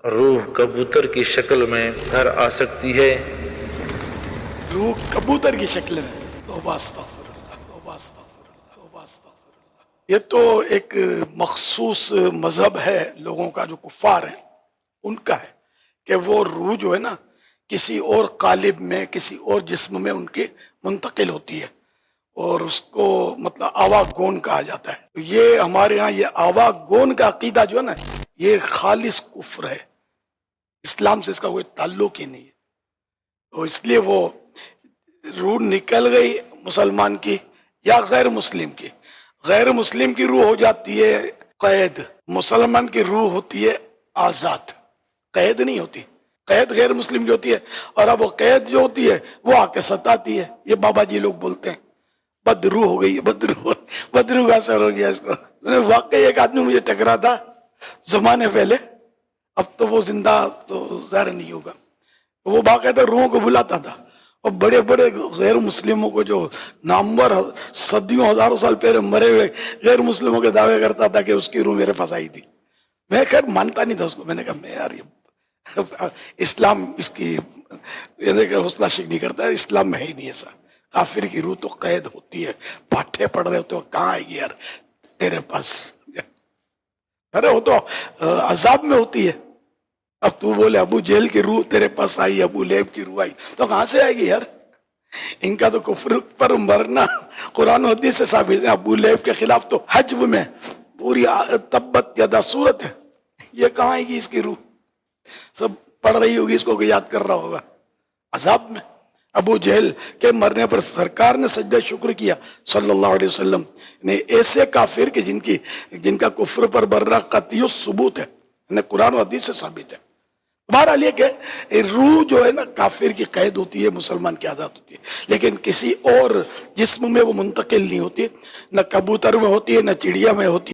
روح کبوتر کی شکل میں گھر آ سکتی ہے؟ روح کبوتر کی شکل میں؟ توبہ استغفر اللہ، توبہ استغفر اللہ، توبہ استغفر اللہ۔ یہ تو ایک مخصوص مذہب ہے لوگوں کا جو کفار ہیں ان کا ہے کہ وہ روح جو ہے نا کسی اور قالب میں کسی اور جسم میں ان کی منتقل ہوتی ہے اور اس کو مطلب آوا گون کہا جاتا ہے۔ تو یہ ہمارے ہاں یہ آوا گون کا عقیدہ جو ہے نا یہ خالص کفر ہے، اسلام سے اس کا کوئی تعلق ہی نہیں ہے۔ تو اس لیے وہ روح نکل گئی مسلمان کی یا غیر مسلم کی، غیر مسلم کی روح ہو جاتی ہے قید، مسلمان کی روح ہوتی ہے آزاد، قید نہیں ہوتی۔ قید غیر مسلم کی ہوتی ہے اور اب وہ قید جو ہوتی ہے وہ آ کے ستاتی ہے۔ یہ بابا جی لوگ بولتے ہیں بدروح ہو گئی، بدروح کا اثر ہو گیا اس کو۔ واقعی ایک آدمی مجھے ٹکرا تھا زمانے پہلے، اب تو وہ زندہ تو ظاہر نہیں ہوگا، وہ باقاعدہ روحوں کو بلاتا تھا اور بڑے بڑے غیر مسلموں کو جو نامور صدیوں ہزاروں سال پہلے مرے ہوئے غیر مسلموں کے دعوے کرتا تھا کہ اس کی روح میرے پاس آئی تھی۔ میں خیر مانتا نہیں تھا اس کو، میں نے کہا میں یار یہ اسلام اس کی حوصلہ شک نہیں کرتا ہے، اسلام میں ہے ہی نہیں ایسا۔ کافر کی روح تو قید ہوتی ہے، پاٹھے پڑھ رہے ہوتے ہو کہاں آئے گی یار تیرے پاس، ارے وہ تو عذاب میں ہوتی ہے۔ اب تو بولے ابو جہل کی روح تیرے پاس آئی، ابو لہب کی روح آئی، تو کہاں سے آئے گی یار؟ ان کا تو کفر پر مرنا قرآن و حدیث سے ثابت ہے۔ ابو لہب کے خلاف تو حجب میں پوری تبت یدا صورت ہے، یہ کہاں آئے گی اس کی روح؟ سب پڑھ رہی ہوگی اس کو یاد کر رہا ہوگا عذاب میں۔ ابو جہل کے مرنے پر سرکار نے سجدہ شکر کیا صلی اللہ علیہ وسلم نے، ایسے کافر کہ جن کا کفر پر برہ قطعی ثبوت ہے، قرآن و حدیث سے ثابت ہے۔ بہرحال یہ کہ روح جو ہے نا کافر کی قید ہوتی ہے، مسلمان کی آزاد ہوتی ہے، لیکن کسی اور جسم میں وہ منتقل نہیں ہوتی، نہ کبوتر میں ہوتی ہے نہ چڑیا میں ہوتی ہے۔